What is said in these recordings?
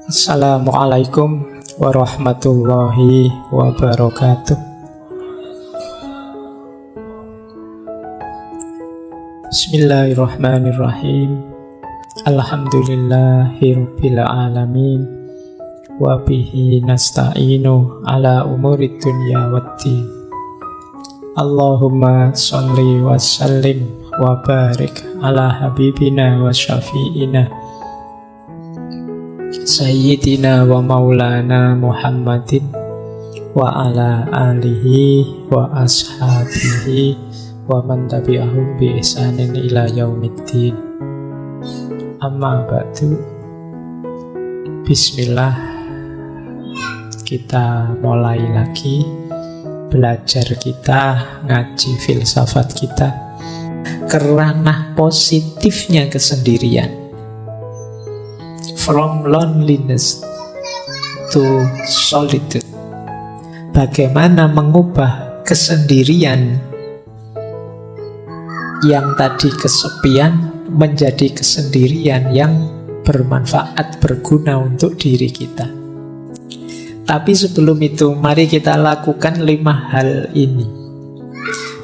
Assalamualaikum warahmatullahi wabarakatuh. Bismillahirrahmanirrahim. Alhamdulillahirabbil alamin. Wa bihi nasta'inu ala umurid dunya waddin. Allahumma sholli wa sallim wa barik ala habibina wa syafi'ina Sayyidina wa maulana Muhammadin wa ala alihi wa ashabihi wa man tabi'ahum bi ihsanin ila yaumiddin. Amma ba'du. Bismillah. Kita mulai lagi belajar kita, ngaji filsafat kita, kerana positifnya kesendirian. From loneliness to solitude. Bagaimana mengubah kesendirian yang tadi kesepian menjadi kesendirian yang bermanfaat, berguna untuk diri kita. Tapi sebelum itu, mari kita lakukan 5 hal ini.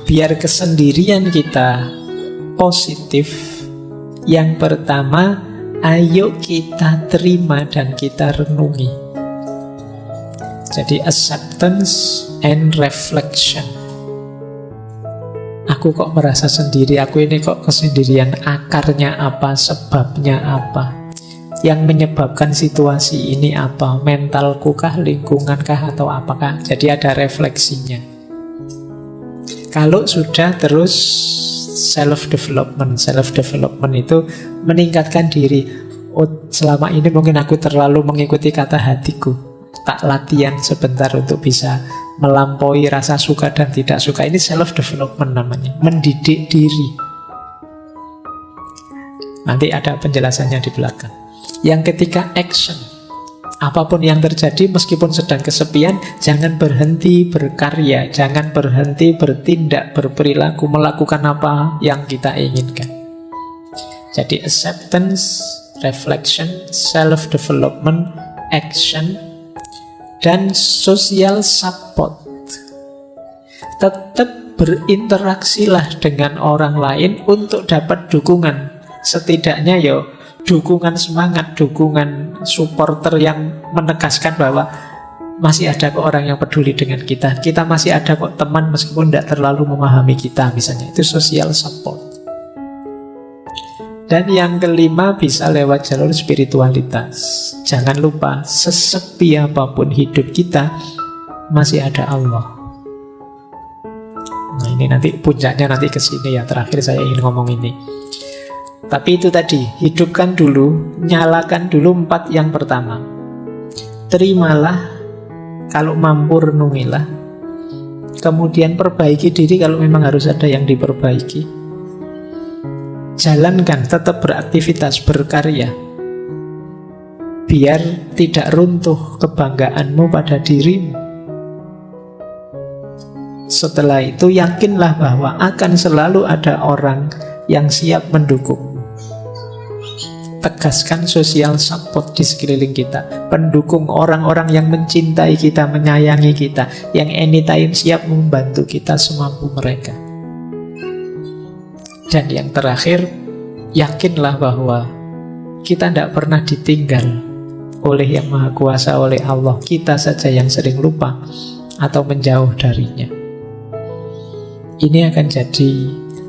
Biar kesendirian kita positif. Yang pertama, ayo kita terima dan kita renungi. Jadi acceptance and reflection. Aku kok merasa sendiri, aku ini kok kesendirian, akarnya apa, sebabnya apa, yang menyebabkan situasi ini apa, mentalku kah, lingkungan kah, atau apakah. Jadi ada refleksinya. Kalau sudah, terus self-development. Self-development itu meningkatkan diri. Oh, selama ini mungkin aku terlalu mengikuti kata hatiku. Tak latihan sebentar untuk bisa melampaui rasa suka dan tidak suka. Ini self-development namanya. Mendidik diri. Nanti ada penjelasannya di belakang. Yang ketiga, action. Apapun yang terjadi, meskipun sedang kesepian, jangan berhenti berkarya, jangan berhenti bertindak, berperilaku, melakukan apa yang kita inginkan. Jadi acceptance, reflection, self-development, action, dan social support. Tetap berinteraksilah dengan orang lain untuk dapat dukungan. Setidaknya dukungan semangat, dukungan supporter yang menegaskan bahwa masih ada kok orang yang peduli dengan kita. Kita masih ada kok teman meskipun tidak terlalu memahami kita, misalnya. Itu social support. Dan yang kelima, bisa lewat jalur spiritualitas. Jangan lupa, sesepi apapun hidup kita, masih ada Allah. Nah, ini nanti puncaknya nanti ke sini ya. Terakhir saya ingin ngomong ini. Tapi itu tadi, hidupkan dulu, nyalakan dulu 4 yang pertama. Terimalah, kalau mampu renungilah. Kemudian perbaiki diri kalau memang harus ada yang diperbaiki. Jalankan, tetap beraktivitas, berkarya. Biar tidak runtuh kebanggaanmu pada dirimu. Setelah itu, yakinlah bahwa akan selalu ada orang yang siap mendukung. Tegaskan social support di sekeliling kita. Pendukung, orang-orang yang mencintai kita, menyayangi kita, yang anytime siap membantu kita semampu mereka. Dan yang terakhir, yakinlah bahwa kita tidak pernah ditinggal oleh Yang Maha Kuasa, oleh Allah. Kita saja yang sering lupa atau menjauh darinya. Ini akan jadi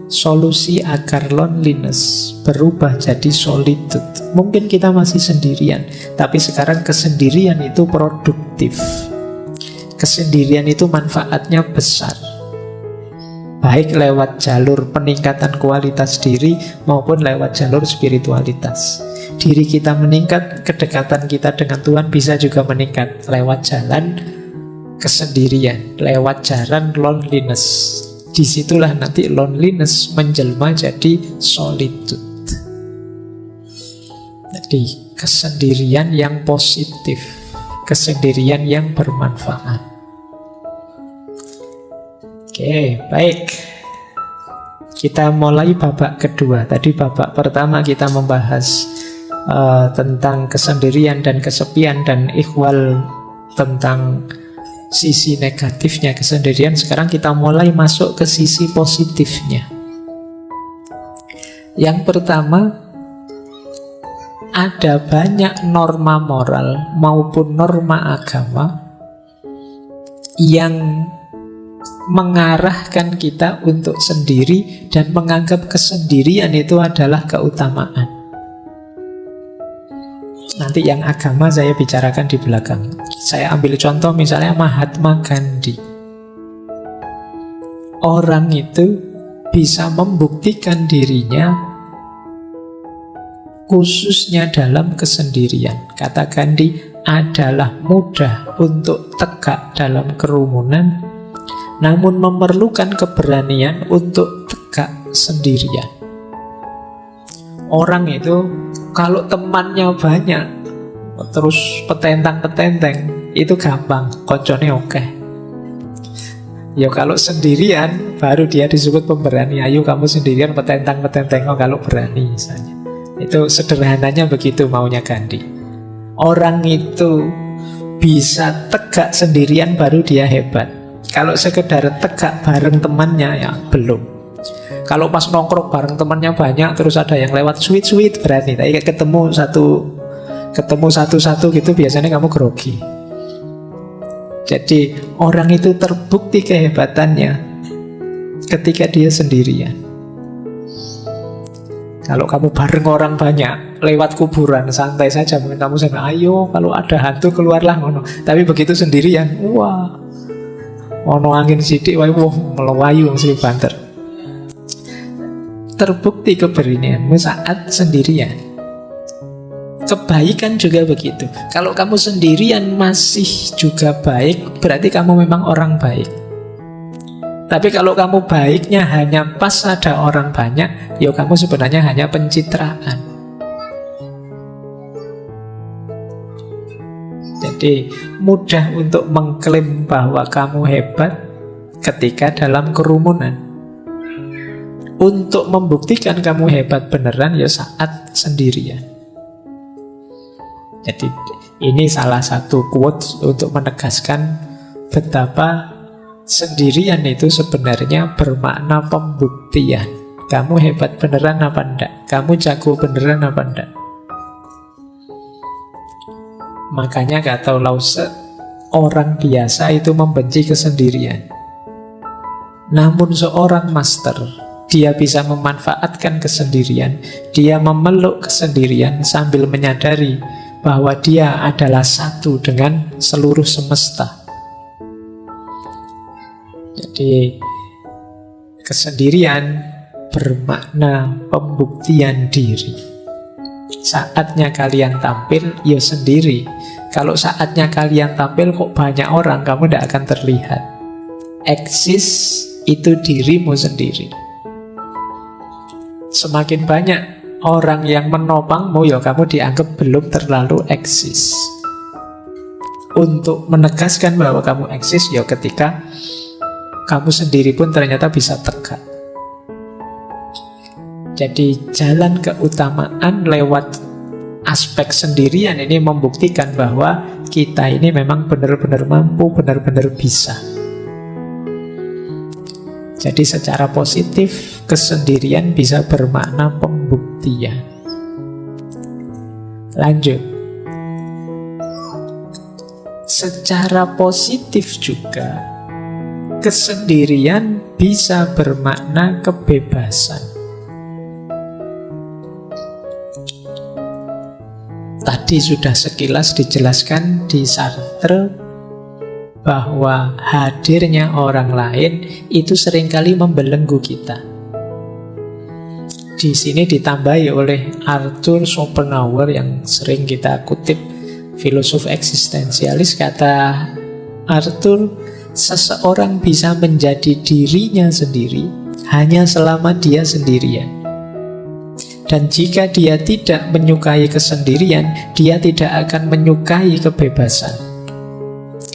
solusi agar loneliness berubah jadi solitude. Mungkin kita masih sendirian, tapi sekarang kesendirian itu produktif. Kesendirian itu manfaatnya besar. Baik lewat jalur peningkatan kualitas diri maupun lewat jalur spiritualitas. Diri kita meningkat, kedekatan kita dengan Tuhan bisa juga meningkat lewat jalan kesendirian, lewat jalan loneliness. Disitulah nanti loneliness menjelma jadi solitude. Jadi kesendirian yang positif, kesendirian yang bermanfaat. Oke, baik. Kita mulai babak kedua. Tadi babak pertama kita membahas tentang kesendirian dan kesepian, dan ikhwal tentang sisi negatifnya kesendirian. Sekarang kita mulai masuk ke sisi positifnya. Yang pertama, ada banyak norma moral maupun norma agama yang mengarahkan kita untuk sendiri dan menganggap kesendirian itu adalah keutamaan. Nanti yang agama saya bicarakan di belakang. Saya ambil contoh misalnya Mahatma Gandhi. Orang itu bisa membuktikan dirinya khususnya dalam kesendirian. Kata Gandhi, adalah mudah untuk tegak dalam kerumunan, namun memerlukan keberanian untuk tegak sendirian. Orang itu kalau temannya banyak, terus petentang-petenteng, itu gampang, koncone oke. Ya kalau sendirian, baru dia disebut pemberani. Ayo kamu sendirian petentang-petenteng, kalau berani misalnya. Itu sederhananya begitu maunya Gandhi. Orang itu bisa tegak sendirian baru dia hebat. Kalau sekedar tegak bareng temannya, ya belum. Kalau pas nongkrong bareng temannya banyak, terus ada yang lewat sweet-sweet berani. Tapi ketemu satu-satu gitu, biasanya kamu grogi. Jadi orang itu terbukti kehebatannya ketika dia sendirian. Kalau kamu bareng orang banyak, lewat kuburan, santai saja, mungkin kamu sampai, ayo kalau ada hantu keluarlah ngono. Tapi begitu sendirian, wah, ono angin sidik, wah, melewayu sih banter. Terbukti keberanianmu saat sendirian. Kebaikan juga begitu. Kalau kamu sendirian masih juga baik, berarti kamu memang orang baik. Tapi kalau kamu baiknya hanya pas ada orang banyak, ya kamu sebenarnya hanya pencitraan. Jadi mudah untuk mengklaim bahwa kamu hebat ketika dalam kerumunan. Untuk membuktikan kamu hebat beneran ya saat sendirian. Jadi ini salah satu quote untuk menegaskan betapa sendirian itu sebenarnya bermakna pembuktian. Kamu hebat beneran apa enggak? Kamu jago beneran apa enggak? Makanya kata Lause, orang biasa itu membenci kesendirian. Namun seorang master, dia bisa memanfaatkan kesendirian. Dia memeluk kesendirian sambil menyadari bahwa dia adalah satu dengan seluruh semesta. Jadi kesendirian bermakna pembuktian diri. Saatnya kalian tampil, ya sendiri. Kalau saatnya kalian tampil kok banyak orang, kamu tidak akan terlihat. Eksis itu dirimu sendiri. Semakin banyak orang yang menopangmu, ya kamu dianggap belum terlalu eksis. Untuk menegaskan bahwa kamu eksis, ya ketika kamu sendiri pun ternyata bisa tegak. Jadi jalan keutamaan lewat aspek sendirian ini membuktikan bahwa kita ini memang benar-benar mampu, benar-benar bisa. Jadi secara positif kesendirian bisa bermakna pembuktian. Lanjut. Secara positif juga kesendirian bisa bermakna kebebasan. Tadi sudah sekilas dijelaskan di Sartre bahwa hadirnya orang lain itu seringkali membelenggu kita. Di sini ditambahi oleh Arthur Schopenhauer yang sering kita kutip, filosof eksistensialis. Kata Arthur, seseorang bisa menjadi dirinya sendiri hanya selama dia sendirian. Dan jika dia tidak menyukai kesendirian, dia tidak akan menyukai kebebasan.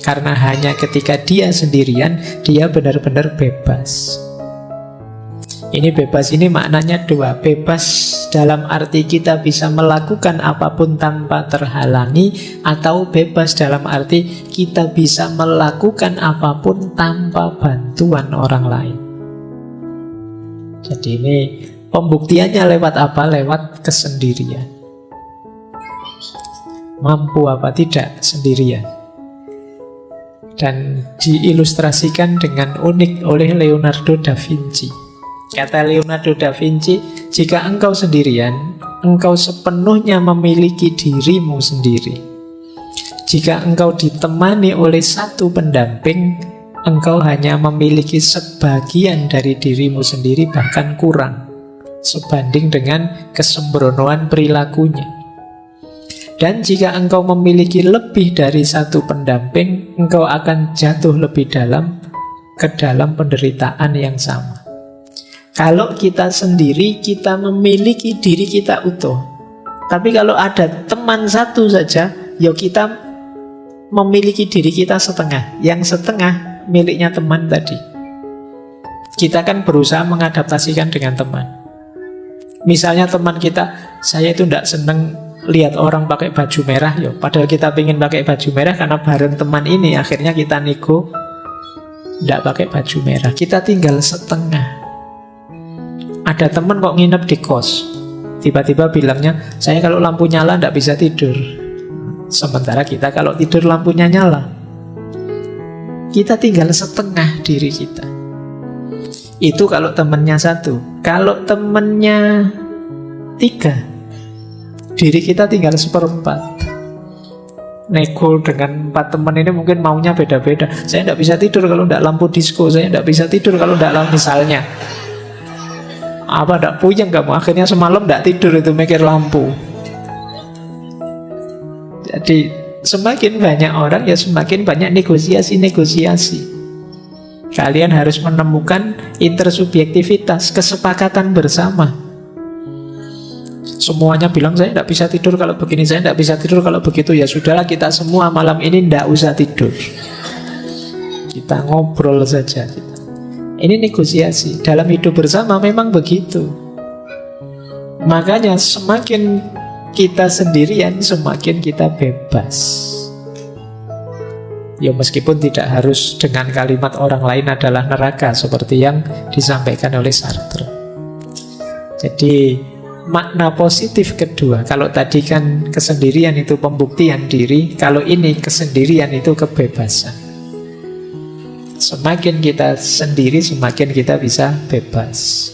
Karena hanya ketika dia sendirian, dia benar-benar bebas. Ini bebas ini maknanya dua. Bebas dalam arti kita bisa melakukan apapun tanpa terhalangi, atau bebas dalam arti kita bisa melakukan apapun tanpa bantuan orang lain. Jadi ini pembuktiannya lewat apa? Lewat kesendirian. Mampu apa tidak sendirian. Dan diilustrasikan dengan unik oleh Leonardo da Vinci. Kata Leonardo da Vinci, jika engkau sendirian, engkau sepenuhnya memiliki dirimu sendiri. Jika engkau ditemani oleh satu pendamping, engkau hanya memiliki sebagian dari dirimu sendiri, bahkan kurang, sebanding dengan kesembronoan perilakunya. Dan jika engkau memiliki lebih dari satu pendamping, engkau akan jatuh lebih dalam ke dalam penderitaan yang sama. Kalau kita sendiri, kita memiliki diri kita utuh. Tapi kalau ada teman satu saja, ya kita memiliki diri kita setengah. Yang setengah miliknya teman tadi. Kita kan berusaha mengadaptasikan dengan teman. Misalnya teman kita, saya itu tidak senang lihat orang pakai baju merah, yo. Padahal kita ingin pakai baju merah karena bareng teman ini, akhirnya kita nego tidak pakai baju merah. Kita tinggal setengah. Ada teman kok nginep di kos, tiba-tiba bilangnya, saya kalau lampu nyala tidak bisa tidur. Sementara kita kalau tidur lampunya nyala. Kita tinggal setengah diri kita. Itu kalau temannya satu. Kalau temannya 3, diri kita tinggal 1/4. Nego dengan 4 teman ini mungkin maunya beda-beda. Saya tidak bisa tidur kalau tidak lampu disco. Saya tidak bisa tidur kalau tidak lampu, misalnya. Apa tidak puyeng kamu? Akhirnya semalam tidak tidur itu mikir lampu. Jadi semakin banyak orang, ya semakin banyak negosiasi. Kalian harus menemukan intersubjektivitas, kesepakatan bersama. Semuanya bilang saya tidak bisa tidur kalau begini, saya tidak bisa tidur kalau begitu. Ya sudahlah, kita semua malam ini tidak usah tidur. Kita ngobrol saja. Ini negosiasi. Dalam hidup bersama memang begitu. Makanya semakin kita sendirian, semakin kita bebas. Ya meskipun tidak harus dengan kalimat orang lain adalah neraka, seperti yang disampaikan oleh Sartre. Jadi makna positif kedua, kalau tadi kan kesendirian itu pembuktian diri, kalau ini kesendirian itu kebebasan. Semakin kita sendiri, semakin kita bisa bebas.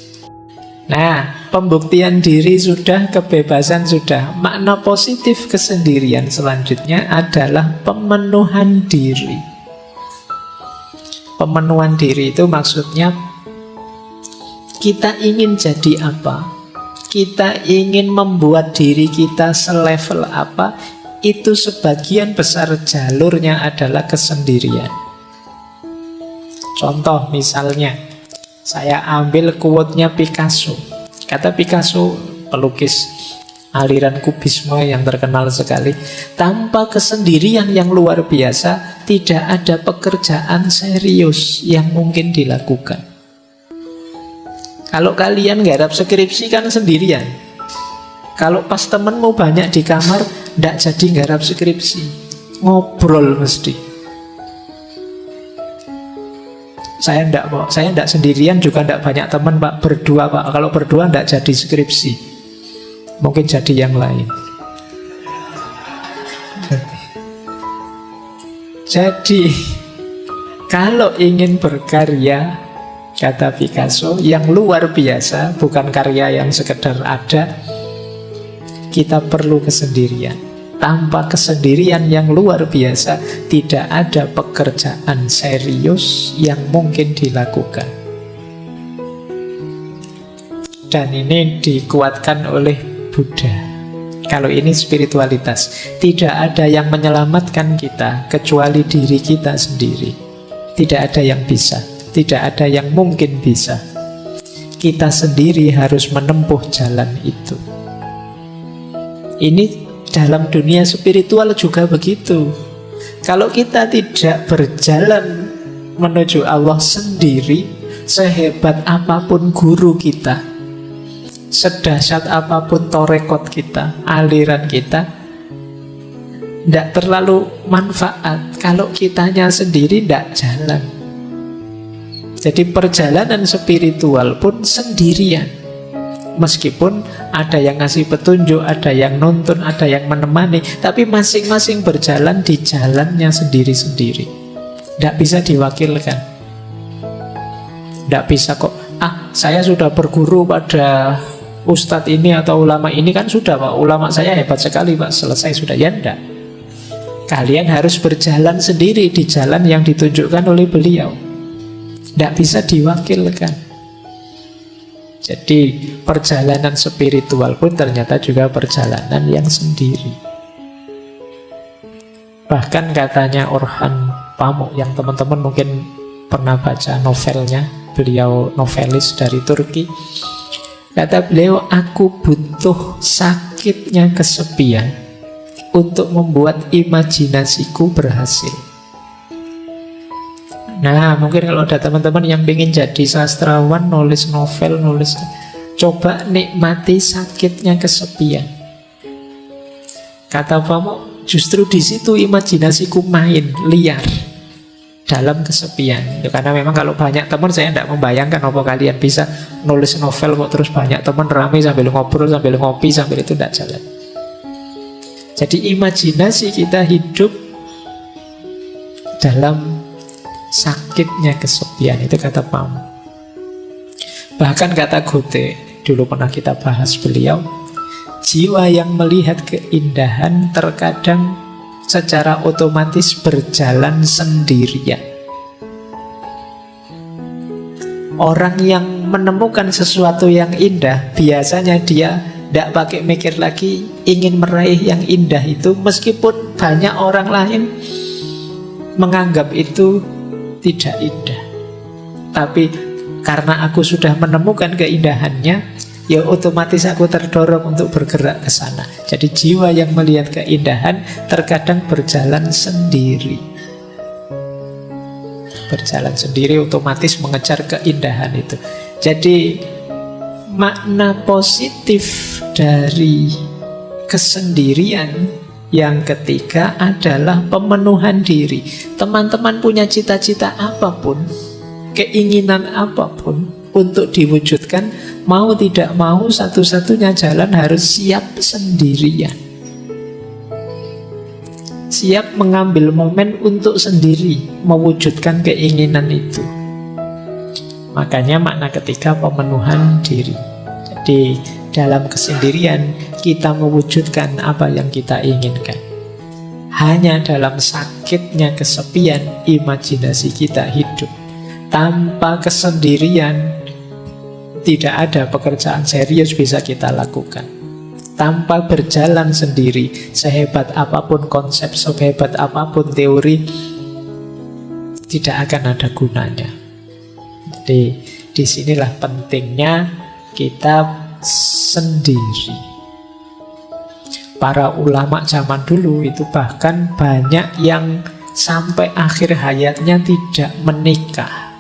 Nah, pembuktian diri sudah, kebebasan sudah. Makna positif kesendirian selanjutnya adalah pemenuhan diri. Pemenuhan diri itu maksudnya kita ingin jadi apa? Kita ingin membuat diri kita selevel apa? Itu sebagian besar jalurnya adalah kesendirian. Contoh misalnya, saya ambil quote-nya Picasso. Kata Picasso, pelukis aliran kubisme yang terkenal sekali, tanpa kesendirian yang luar biasa, tidak ada pekerjaan serius yang mungkin dilakukan. Kalau kalian garap skripsi kan sendirian. Kalau pas temenmu banyak di kamar, tidak jadi garap skripsi. Ngobrol mesti. Saya tidak sendirian, juga tidak banyak teman Pak, berdua Pak. Kalau berdua tidak jadi skripsi, mungkin jadi yang lain. Jadi kalau ingin berkarya, kata Picasso, yang luar biasa, bukan karya yang sekedar ada, kita perlu kesendirian. Tanpa kesendirian yang luar biasa, tidak ada pekerjaan serius yang mungkin dilakukan. Dan ini dikuatkan oleh Buddha. Kalau ini spiritualitas, tidak ada yang menyelamatkan kita kecuali diri kita sendiri. Tidak ada yang bisa, tidak ada yang mungkin bisa. Kita sendiri harus menempuh jalan itu. Ini dalam dunia spiritual juga begitu. Kalau kita tidak berjalan menuju Allah sendiri, sehebat apapun guru kita, sedahsyat apapun torekot kita, aliran kita, tidak terlalu manfaat kalau kitanya sendiri tidak jalan. Jadi perjalanan spiritual pun sendirian. Meskipun ada yang ngasih petunjuk, ada yang nuntun, ada yang menemani, tapi masing-masing berjalan di jalannya sendiri-sendiri. Tidak bisa diwakilkan. Tidak bisa kok, saya sudah berguru pada ustadz ini atau ulama ini, kan sudah Pak, ulama saya hebat sekali Pak, selesai sudah. Ya enggak. Kalian harus berjalan sendiri di jalan yang ditunjukkan oleh beliau. Tidak bisa diwakilkan. Jadi perjalanan spiritual pun ternyata juga perjalanan yang sendiri. Bahkan katanya Orhan Pamuk, yang teman-teman mungkin pernah baca novelnya, beliau novelis dari Turki. Kata beliau, aku butuh sakitnya kesepian untuk membuat imajinasiku berhasil. Nah, mungkin kalau ada teman-teman yang ingin jadi sastrawan, nulis novel, coba nikmati sakitnya kesepian. Kata Pamuk, justru di situ imajinasiku main liar dalam kesepian. Ya, karena memang kalau banyak teman, saya tidak membayangkan apa kalian bisa nulis novel kok terus banyak teman ramai sambil ngobrol, sambil ngopi, sambil itu tidak jalan. Jadi imajinasi kita hidup dalam sakitnya kesepian, itu kata Pamuk. Bahkan kata Goethe, dulu pernah kita bahas beliau, jiwa yang melihat keindahan terkadang secara otomatis berjalan sendirian. Orang yang menemukan sesuatu yang indah, biasanya dia tidak pakai mikir lagi, ingin meraih yang indah itu, meskipun banyak orang lain menganggap itu tidak indah. Tapi karena aku sudah menemukan keindahannya, ya otomatis aku terdorong untuk bergerak ke sana. Jadi jiwa yang melihat keindahan terkadang berjalan sendiri. Berjalan sendiri otomatis mengejar keindahan itu. Jadi makna positif dari kesendirian yang ketiga adalah pemenuhan diri. Teman-teman punya cita-cita apapun, keinginan apapun untuk diwujudkan, mau tidak mau satu-satunya jalan harus siap sendirian. Siap mengambil momen untuk sendiri mewujudkan keinginan itu. Makanya makna ketiga pemenuhan diri. Jadi dalam kesendirian kita mewujudkan apa yang kita inginkan. Hanya dalam sakitnya kesepian imajinasi kita hidup. Tanpa kesendirian tidak ada pekerjaan serius bisa kita lakukan. Tanpa berjalan sendiri, sehebat apapun konsep, sehebat apapun teori, tidak akan ada gunanya. Jadi disinilah pentingnya kita sendiri. Para ulama zaman dulu itu bahkan banyak yang sampai akhir hayatnya tidak menikah.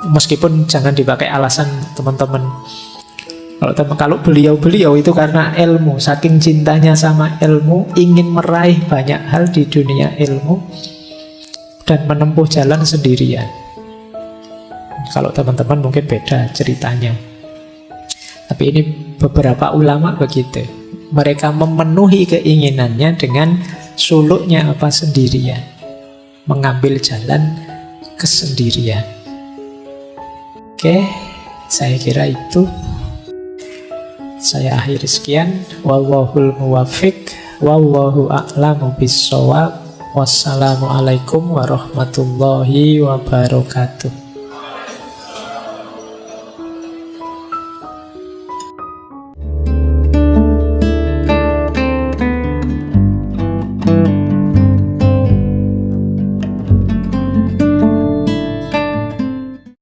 Meskipun jangan dipakai alasan teman-teman. Kalau beliau-beliau itu karena ilmu, saking cintanya sama ilmu, ingin meraih banyak hal di dunia ilmu dan menempuh jalan sendirian. Kalau teman-teman mungkin beda ceritanya. Tapi ini beberapa ulama begitu. Mereka memenuhi keinginannya dengan suluknya apa sendirian. Mengambil jalan kesendirian. Oke, saya kira itu. Saya akhiri sekian. Wallahul muwaffiq, wallahu a'lamu bissawab. Wassalamualaikum warahmatullahi wabarakatuh.